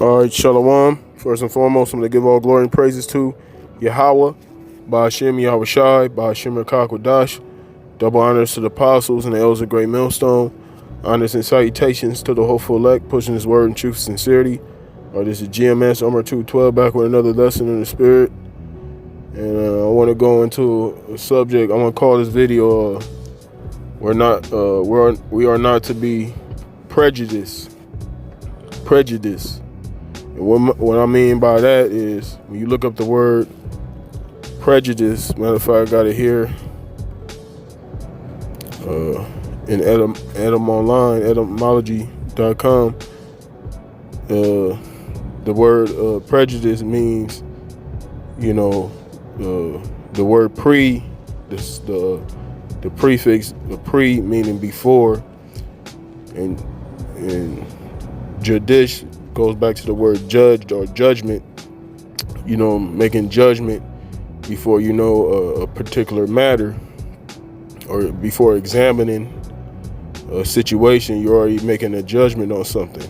All right, Shalom. First and foremost, I'm going to give all glory and praises to YAHAWAH, YAHAWASHI, Rawchaa Qadash. Double honors to the apostles and the elders of Great Millstone. Honors and salutations to the hopeful elect, pushing his word in truth and sincerity. This is GMS Umar 212, back with another lesson in the spirit. And I want to go into a subject. I want to call this video we are not to be prejudiced. And what I mean by that is, when you look up the word prejudice, matter of fact, I got it here in etymology.com. The word prejudice means, the word the prefix, the pre meaning before, and judice goes back to the word judged or judgment, making judgment before a particular matter, or before examining a situation. You're already making a judgment on something,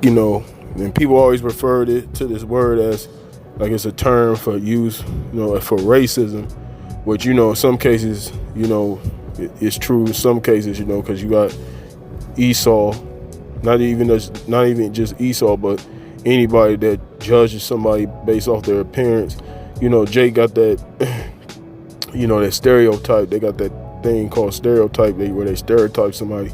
and people always refer to this word as like it's a term for use, for racism, which, in some cases, it's true in some cases, because you got Esau, not even just Esau, but anybody that judges somebody based off their appearance. Jake got that, that stereotype. They got that thing called stereotype, where they stereotype somebody.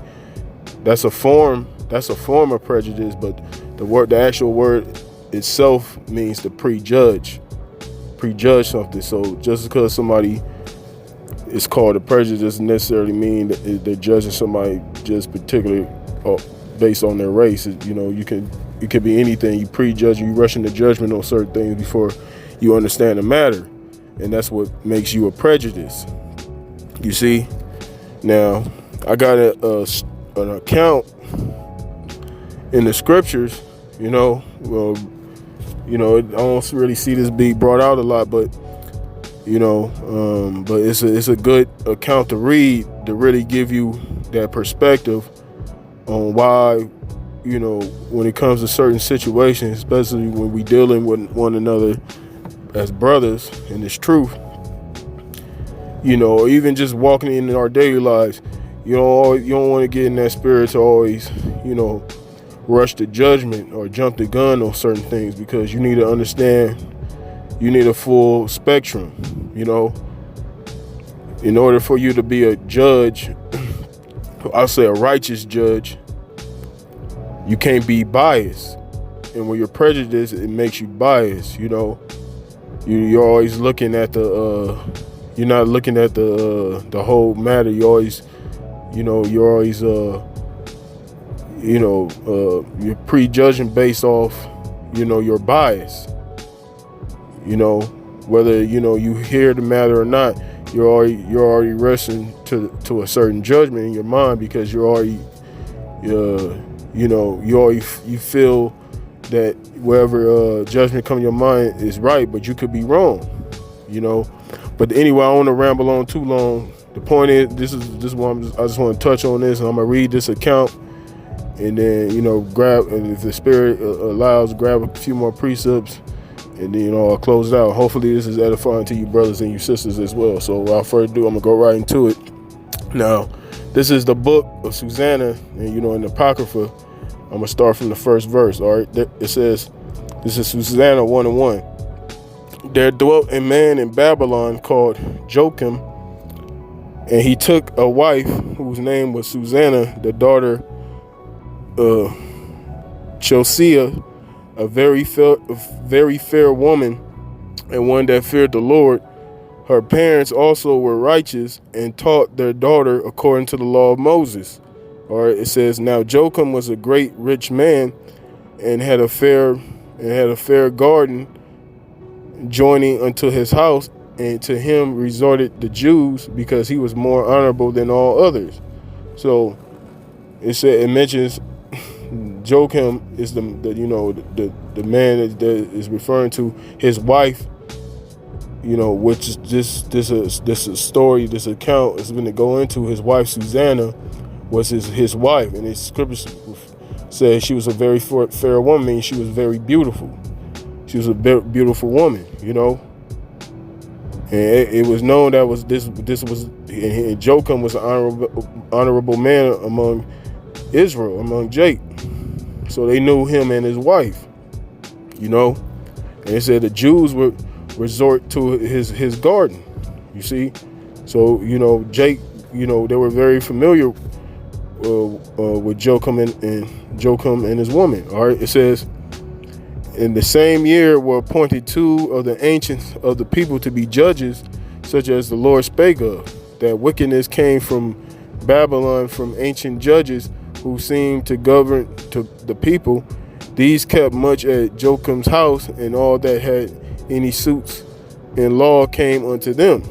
That's a form of prejudice, but the actual word itself means to prejudge something. So just because somebody is called a prejudice doesn't necessarily mean that they're judging somebody just particularly based on their race. It could be anything. You prejudge, you rush into judgment on certain things before you understand the matter, and that's what makes you a prejudice. You see, now I got an account in the scriptures. I don't really see this being brought out a lot, but but it's a good account to read to really give you that perspective on why, when it comes to certain situations, especially when we dealing with one another as brothers in this truth, even just walking in our daily lives, you don't want to get in that spirit to always, rush to judgment or jump the gun on certain things, because you need to understand, you need a full spectrum. In order for you to be a judge, I'll say a righteous judge, you can't be biased. And when you're prejudiced, it makes you biased. You're always looking at you're not looking at the whole matter. You're prejudging based off, your bias. Whether you hear the matter or not, you're already rushing to a certain judgment in your mind, because you're already you feel that wherever judgment comes in your mind is right, but you could be wrong. But anyway, I don't want to ramble on too long. The point is, this is what I just want to touch on this, and I'm gonna read this account, and then grab, and if the spirit allows, grab a few more precepts, and then I'll close it out. Hopefully this is edifying to you brothers and you sisters as well. So without further ado, I'm gonna go right into it. Now, this is the book of Susanna, and in the Apocrypha, I'm gonna start from the first verse. All right, it says, this is Susanna 1:1. There dwelt a man in Babylon called Joachim, and he took a wife whose name was Susanna, the daughter of Chelsea, a very fair woman, and one that feared the Lord. Her parents also were righteous and taught their daughter according to the law of Moses. All right, it says, now Joachim was a great rich man, and had a fair garden joining unto his house, and to him resorted the Jews, because he was more honorable than all others. So it mentions Joachim is the man that is referring to his wife, which is this story, this account is going to go into. His wife Susanna was his wife, and his scriptures said she was a very fair woman, meaning she was very beautiful. She was a beautiful woman, you know. And it was known that this was, and Jocham was an honorable man among Israel, among Jake. So they knew him and his wife, you know. And it said the Jews would resort to his garden, you see. So, you know, Jake, you know, they were very familiar with Jocham and his woman. All right, it says, in the same year were appointed 2 of the ancients of the people to be judges, such as the Lord spake of. That wickedness came from Babylon, from ancient judges who seemed to govern to the people. These kept much at Jocham's house, and all that had any suits in law came unto them.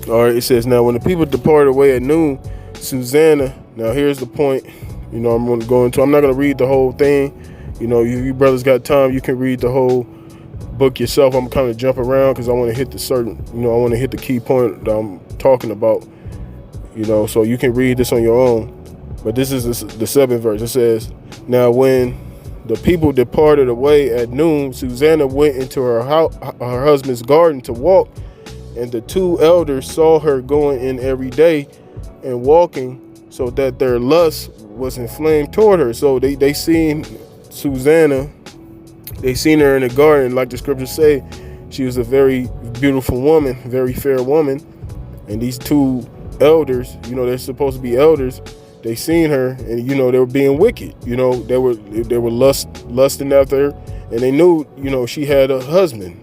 All right, it says, now when the people departed away at noon, Susanna, now here's the point, you know, I'm going to go into, I'm not going to read the whole thing. You know, you brothers got time, you can read the whole book yourself. I'm kind of jump around because I want to hit the certain, you know, I want to hit the key point that I'm talking about, you know, so you can read this on your own. But this is the 7th verse. It says, now when the people departed away at noon, Susanna went into her husband's garden to walk, and the 2 elders saw her going in every day and walking, so that their lust was inflamed toward her. So they seen Susanna, they seen her in the garden, like the scriptures say. She was a very beautiful woman, very fair woman. And these 2 elders, you know, they're supposed to be elders, they seen her, and, you know, they were being wicked. You know, they were lusting after her, and they knew, you know, she had a husband,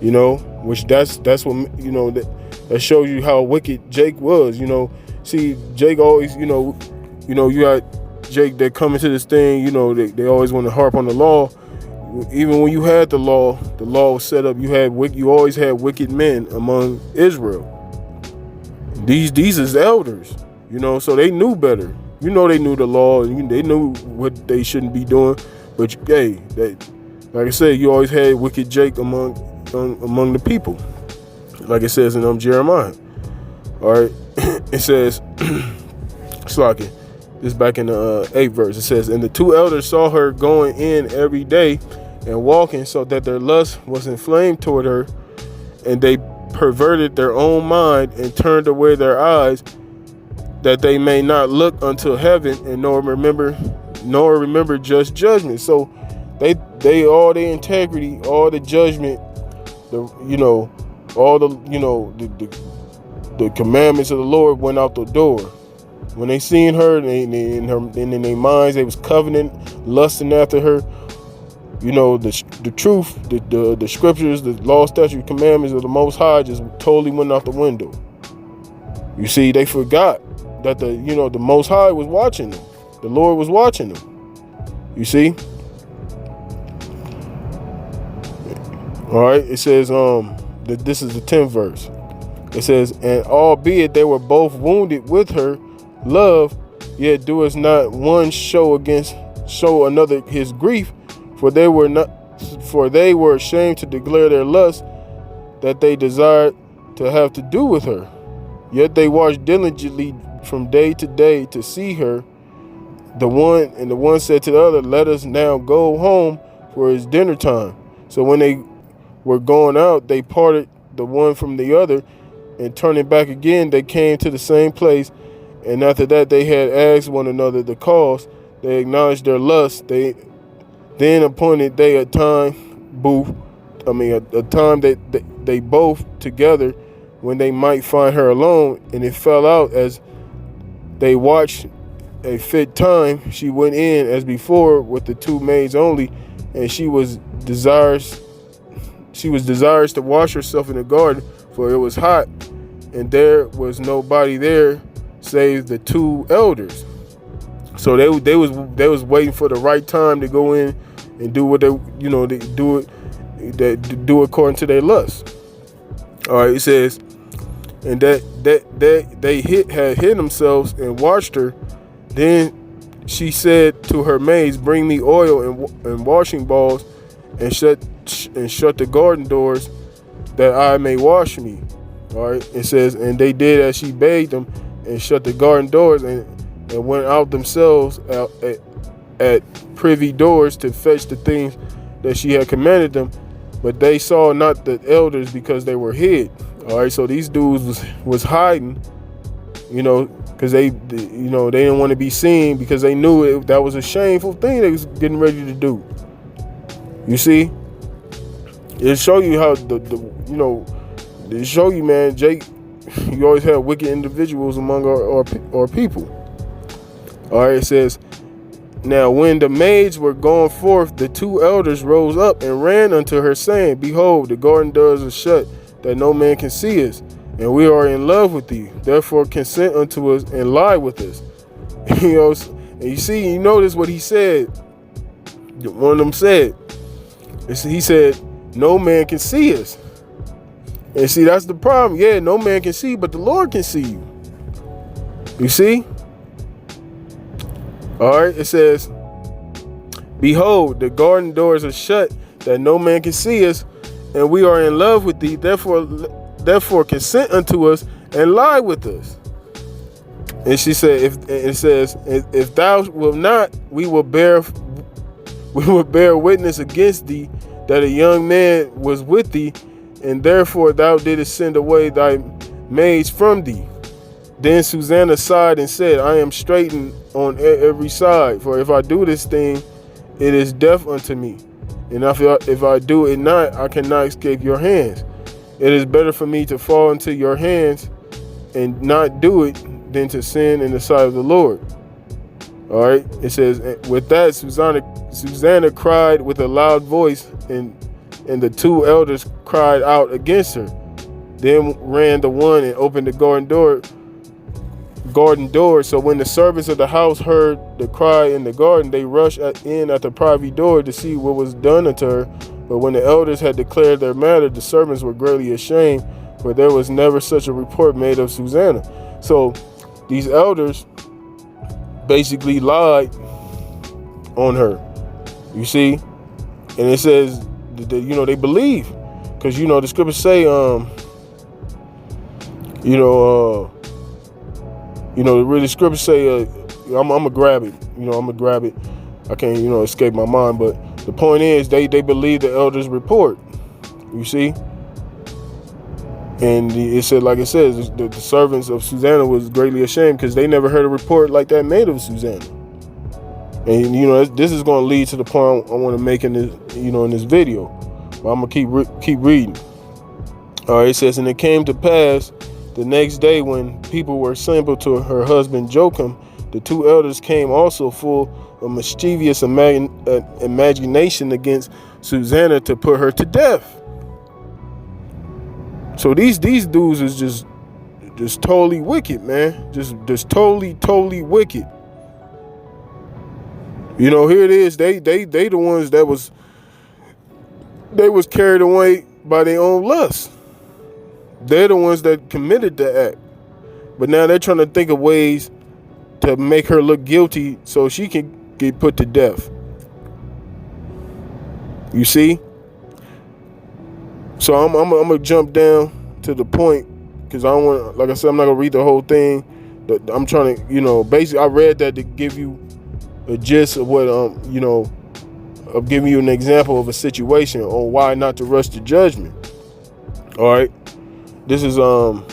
you know, which that's what, you know, that shows you how wicked Jake was. You know, see, Jake always, you know, you got Jake that come into this thing, you know, they always want to harp on the law. Even when you had the law was set up, you always had wicked men among Israel. These is elders, you know, so they knew better. You know, they knew the law, and they knew what they shouldn't be doing. But hey, like I said, you always had wicked Jake among the people, like it says in Jeremiah. All right, it says, slacking. This back in the 8th verse. It says, and the 2 elders saw her going in every day and walking, so that their lust was inflamed toward her, and they perverted their own mind and turned away their eyes, that they may not look unto heaven and nor remember just judgment. So they all their integrity, all the judgment, all the commandments of the Lord went out the door. When they seen her, in their minds, they was covenant, lusting after her. You know, the truth, the scriptures, the law, statute, commandments of the Most High just totally went out the window. You see, they forgot that the Most High was watching them. The Lord was watching them. You see. All right. It says that this is the 10th verse. It says, and albeit they were both wounded with her love, yet doeth not one show another his grief, for they were ashamed to declare their lust, that they desired to have to do with her. Yet they watched diligently from day to day to see her. The one said to the other, let us now go home, for it's dinner time. So when they were going out, they parted the one from the other, and turning back again, they came to the same place. And after that, they had asked one another the cause. They acknowledged their lust. They then appointed a time that they both together, when they might find her alone. And it fell out, as they watched a fit time, she went in as before with the 2 maids only, and she was desirous to wash herself in the garden, for it was hot, and there was nobody there save the 2 elders. So they was waiting for the right time to go in and do what they do according to their lust. All right, it says, and that they had hid themselves and watched her. Then she said to her maids, bring me oil and washing balls, and shut the garden doors, that I may wash me. All right, it says, and they did as she bade them, and shut the garden doors, and went out themselves at privy doors to fetch the things that she had commanded them, but they saw not the elders because they were hid. All right, so these dudes was hiding, because they didn't want to be seen, because they knew that was a shameful thing they was getting ready to do. You see, it show you how it show you, man, Jake. You always have wicked individuals among our people. All right, it says, now when the maids were gone forth, the two elders rose up and ran unto her, saying, behold, the garden doors are shut, that no man can see us, and we are in love with thee. Therefore consent unto us and lie with us. And you see, you notice what he said. One of them said, he said, no man can see us. And see, that's the problem. Yeah, no man can see, but the Lord can see you. You see? All right, it says, behold, the garden doors are shut, that no man can see us, and we are in love with thee. Therefore consent unto us and lie with us. And she said, if thou wilt not, we will bear witness against thee that a young man was with thee, and therefore thou didst send away thy maids from thee. Then Susanna sighed and said, I am straitened on every side, for if I do this thing, it is death unto me. And if I do it not, I cannot escape your hands. It is better for me to fall into your hands and not do it than to sin in the sight of the Lord. All right. It says, with that, Susanna cried with a loud voice, and the two elders cried out against her. Then ran the one and opened the garden door. So when the servants of the house heard the cry in the garden, they rushed in at the privy door to see what was done unto her. But when the elders had declared their matter, the servants were greatly ashamed, for there was never such a report made of Susanna. So these elders basically lied on her. You see? And it says, they believe, because the scriptures say, the really scriptures say, I'm gonna grab it. I'm gonna grab it. I can't, escape my mind. But the point is, they believe the elders' report. You see? And it said, like it says, the servants of Susanna was greatly ashamed, because they never heard a report like that made of Susanna. And this is going to lead to the point I want to make in this, in this video. But I'm gonna keep reading. All right, it says, and it came to pass the next day, when people were assembled to her husband Joachim, the two elders came also, full of mischievous imagination against Susanna, to put her to death. So these dudes is just totally wicked, man. Just totally wicked. Here it is. They the ones that was carried away by their own lust. They're the ones that committed the act. But now they're trying to think of ways to make her look guilty so she can get put to death. You see? So I'm gonna jump down to the point, because I don't want, like I said, I'm not gonna read the whole thing. But I'm trying to, basically I read that to give you a gist of what of giving you an example of a situation on why not to rush to judgment. All right, this is I'm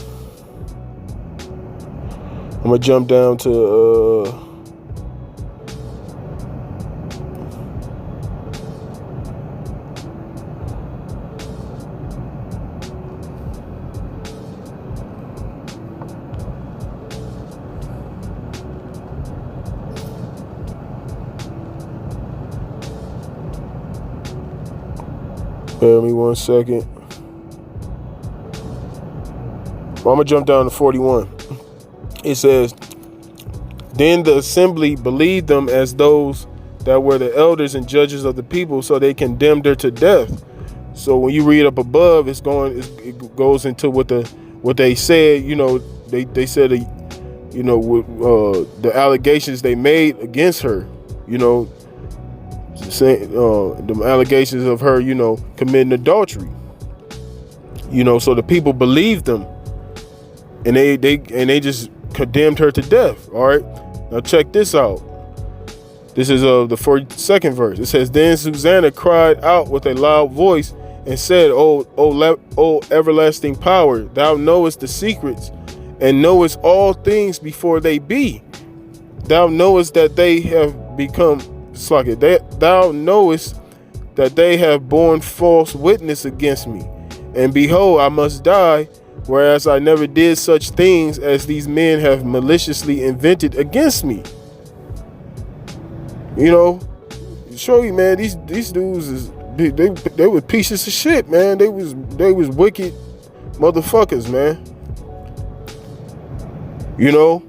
gonna jump down to bear me 1 second. I'm gonna jump down to 41. It says, then the assembly believed them as those that were the elders and judges of the people, so they condemned her to death. So when you read up above, it goes into what they said. They said the allegations they made against her. Saying the allegations of her, committing adultery. So the people believed them, and they just condemned her to death. All right, now check this out. This is the 42nd verse. It says, then Susanna cried out with a loud voice and said, O everlasting power, thou knowest the secrets and knowest all things before they be. Thou knowest that they have become thou knowest that they have borne false witness against me. And behold, I must die, whereas I never did such things as these men have maliciously invented against me. You know, show you, man, these dudes is they were pieces of shit, man. They was wicked motherfuckers, man. You know,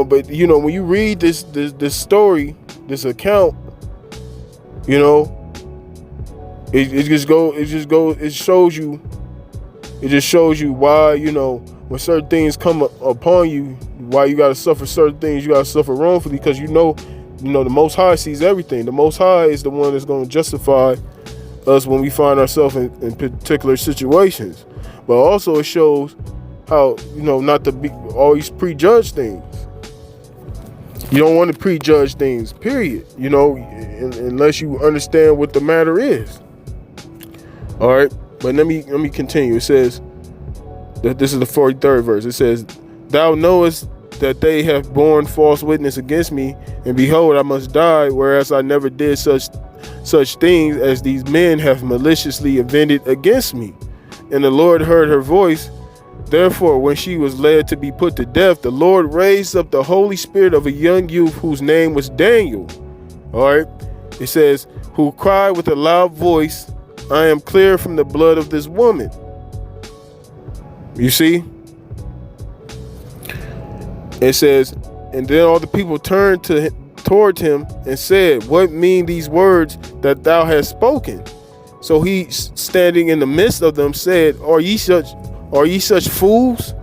but you know, when you read this story, this account, you know, it just shows you why, you know, when certain things come upon you, why you gotta suffer certain things. You gotta suffer wrongfully, because you know the Most High sees everything. The Most High is the one that's going to justify us when we find ourselves in particular situations. But also it shows how, you know, not to always prejudge things. You don't want to prejudge things, period. You know, unless you understand what the matter is. All right, but let me continue. It says that this is the 43rd verse. It says, thou knowest that they have borne false witness against me, and behold, I must die, whereas I never did such things as these men have maliciously invented against me. And the Lord heard her voice. Therefore, when she was led to be put to death, the Lord raised up the Holy Spirit of a young youth whose name was Daniel. All right, it says, who cried with a loud voice, I am clear from the blood of this woman. You see? It says, and then all the people turned toward him and said, what mean these words that thou hast spoken? So he, standing in the midst of them, said, Are ye such fools,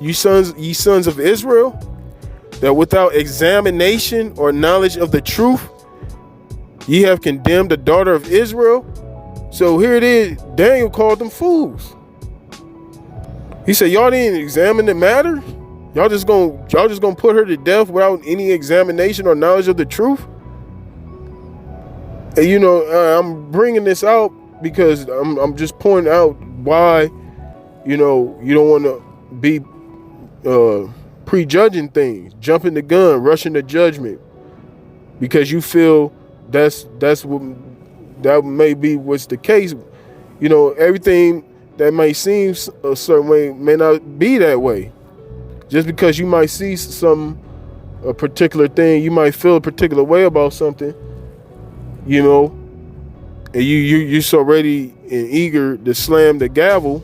ye sons of Israel, that without examination or knowledge of the truth, ye have condemned the daughter of Israel? So here it is, Daniel called them fools. He said, y'all didn't examine the matter? Y'all just gonna put her to death without any examination or knowledge of the truth? And you know, I'm bringing this out because I'm just pointing out why, you know, you don't want to be prejudging things, jumping the gun, rushing to judgment, because you feel that may be what's the case. You know, everything that may seem a certain way may not be that way. Just because you might see a particular thing, you might feel a particular way about something, you know, and you're so ready and eager to slam the gavel,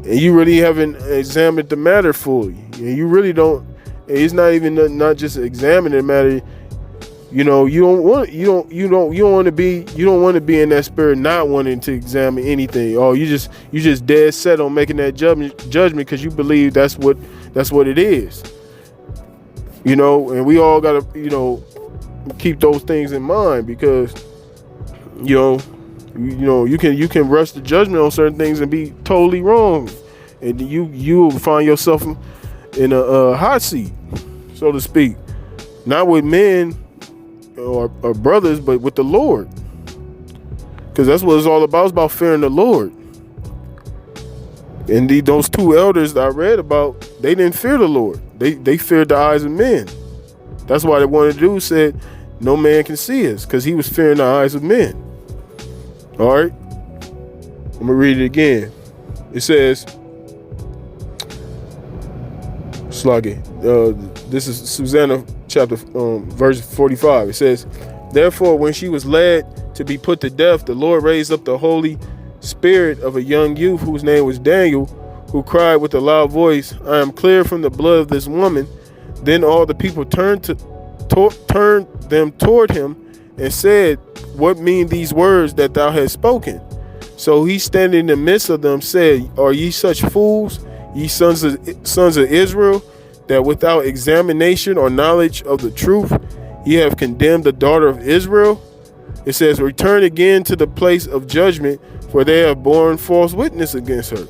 and you really haven't examined the matter fully, and you really don't. And it's not even not just examining the matter. You know, you don't want to be in that spirit, not wanting to examine anything. Oh, you just dead set on making that judgment because you believe that's what it is. You know, and we all gotta, you know, keep those things in mind, because you know you can rush the judgment on certain things and be totally wrong, and you find yourself in a hot seat, so to speak, not with men or brothers, but with the Lord, because that's what it's all about. It's about fearing the Lord. And those two elders that I read about, they didn't fear the Lord. They feared the eyes of men. That's why they wanted to do, said no man can see us, because he was fearing the eyes of men. All right, I'm gonna read it again. It says, this is Susanna chapter verse 45. It says, therefore, when she was led to be put to death, the Lord raised up the Holy Spirit of a young youth whose name was Daniel, who cried with a loud voice, I am clear from the blood of this woman. Then all the people turned them toward him and said, what mean these words that thou hast spoken? So he, standing in the midst of them, said, are ye such fools, ye sons of Israel, that without examination or knowledge of the truth, ye have condemned the daughter of Israel? It says, return again to the place of judgment, for they have borne false witness against her.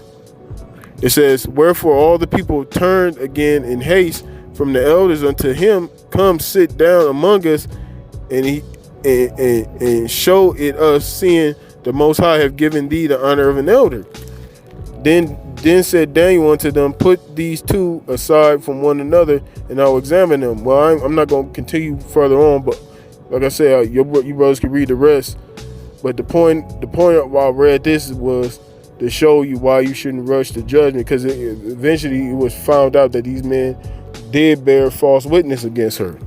It says, wherefore all the people turned again in haste from the elders unto him, come sit down among us, and he and show it us, seeing the Most High have given thee the honor of an elder. Then said Daniel unto them, put these two aside from one another, and I'll examine them. Well, I'm not going to continue further on, but like I said, you brothers can read the rest. But the point why I read this was to show you why you shouldn't rush to judgment, because eventually it was found out that these men did bear false witness against her.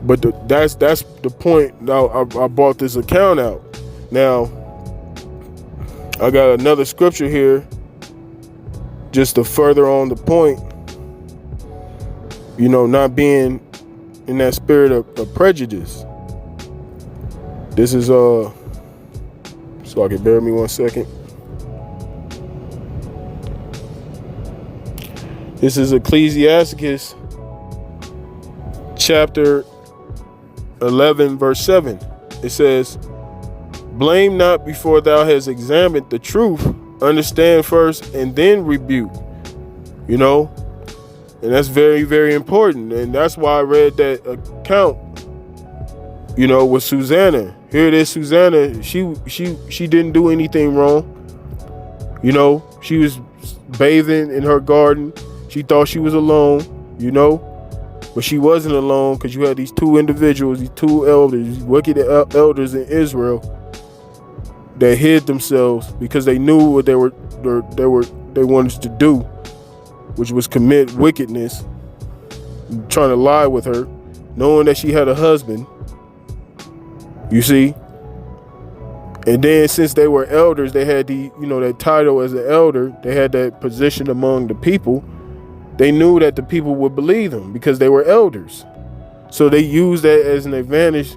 But that's the point. Now I brought this account out. Now I got another scripture here just to further on the point, not being in that spirit of prejudice. This is so I can bear me 1 second. This is Ecclesiasticus chapter 11 verse 7. It says, blame not before thou hast examined the truth, understand first and then rebuke. And that's very, very important. And that's why I read that account, with Susanna. Here it is, Susanna. She didn't do anything wrong. She was bathing in her garden. She thought she was alone, but she wasn't alone, because you had these two individuals, these two elders, these wicked elders in Israel, that hid themselves because they knew what they wanted to do, which was commit wickedness, trying to lie with her, knowing that she had a husband. You see? And then since they were elders, they had that title as an elder. They had that position among the people. They knew that the people would believe them because they were elders. So they used that as an advantage,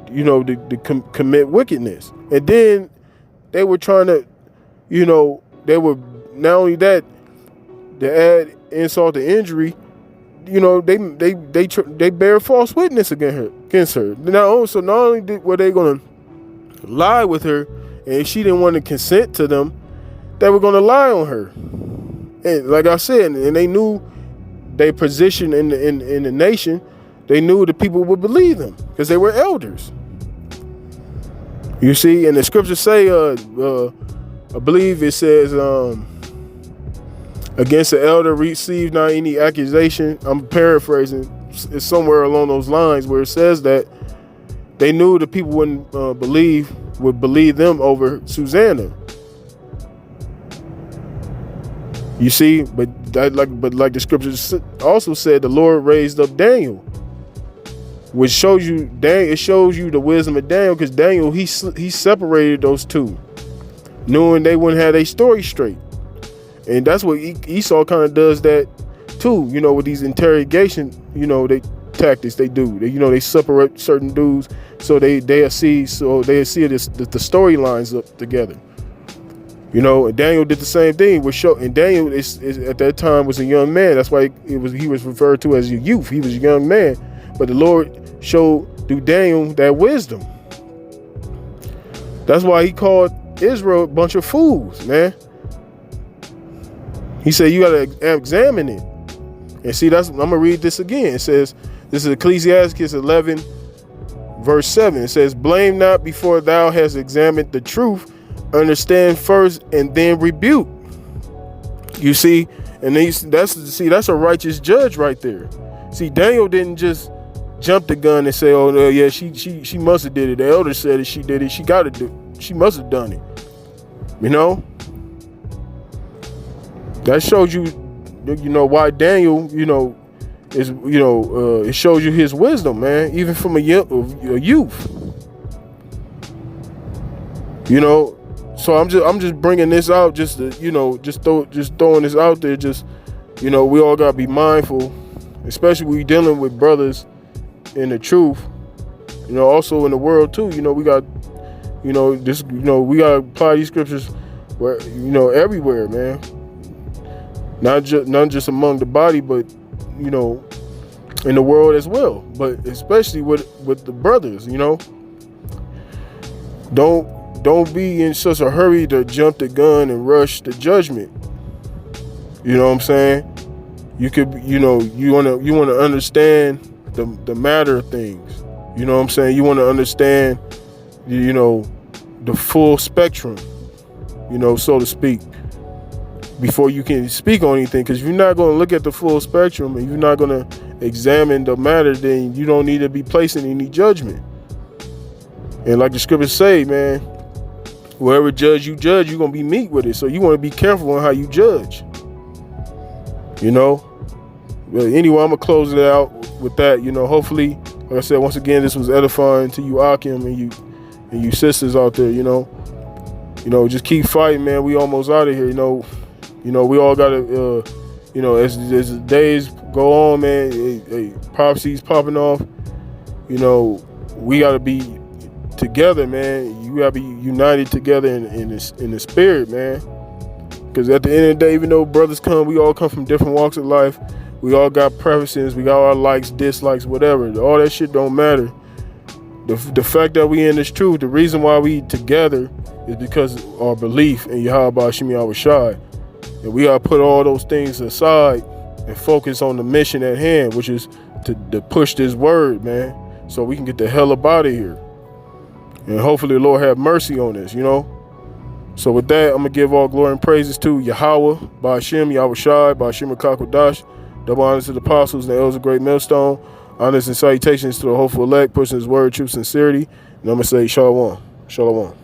to commit wickedness. And then they were trying to, they were, not only that, to add insult to injury, they bear false witness against her. Not only were they going to lie with her, and she didn't want to consent to them, they were going to lie on her. And like I said, and they knew their position in the nation. They knew the people would believe them because they were elders. You see, and the scriptures say, I believe it says, against the elder receive not any accusation. I'm paraphrasing. It's somewhere along those lines where it says that they knew the people would believe them over Susanna. You see, but like the scriptures also said, the Lord raised up Daniel, which shows you the wisdom of Daniel, because Daniel he separated those two, knowing they wouldn't have their story straight. And that's what Esau kind of does that too, with these interrogation, they tactics they do. They separate certain dudes so they'll see the storylines up together. And Daniel did the same thing. And Daniel is at that time was a young man. That's why he was referred to as a youth. He was a young man. But the Lord showed through Daniel that wisdom. That's why he called Israel a bunch of fools, man. He said, you got to examine it. And see, I'm going to read this again. It says, this is Ecclesiasticus 11, verse 7. It says, blame not before thou hast examined the truth, understand first and then rebuke. You see, and that's a righteous judge right there. See, Daniel didn't just jump the gun and say, oh yeah, she must have did it. The elder said it, she did it, she must have done it. That shows you why Daniel, is it shows you his wisdom, man, even from a youth. So I'm just bringing this out just to, just throwing this out there. Just, we all gotta be mindful, especially when we dealing with brothers in the truth. Also in the world too. We got, we gotta apply these scriptures where, everywhere, man. Not just among the body, but in the world as well. But especially with the brothers, Don't be in such a hurry to jump the gun and rush to judgment. You know what I'm saying? You could, you know, you wanna understand the matter of things. You know what I'm saying? You wanna understand, you know, the full spectrum, you know, so to speak, before you can speak on anything. Because if you're not going to look at the full spectrum and you're not going to examine the matter, then you don't need to be placing any judgment. And like the scriptures say, man, wherever judge, you're going to be meek with it. So you want to be careful on how you judge, you know. But anyway, I'm going to close it out with that. You know, hopefully, like I said, once again, this was edifying to you, Akim, and you sisters out there, you know. You know, just keep fighting, man. We almost out of here, you know. You know, we all got to, you know, as the days go on, man, prophecies popping off, you know, we got to be together, man. You got to be united together in the spirit, man. Because at the end of the day, even though brothers come, we all come from different walks of life. We all got preferences. We got our likes, dislikes, whatever. All that shit don't matter. The fact that we in this truth, the reason why we together is because of our belief in YAHAWASHI. And we gotta put all those things aside and focus on the mission at hand, which is to push this word, man, so we can get the hell up out of here. And hopefully the Lord have mercy on us, you know. So with that, I'm gonna give all glory and praises to Yahweh, Ba'ashem, Yahawashi, Ba'ashem Rawchaa Qadash. Double honors to the apostles and the elders of Great Millstone. Honors and salutations to the hopeful elect, pushing his word, truth, sincerity. And I'm going to say shalom. Shalom.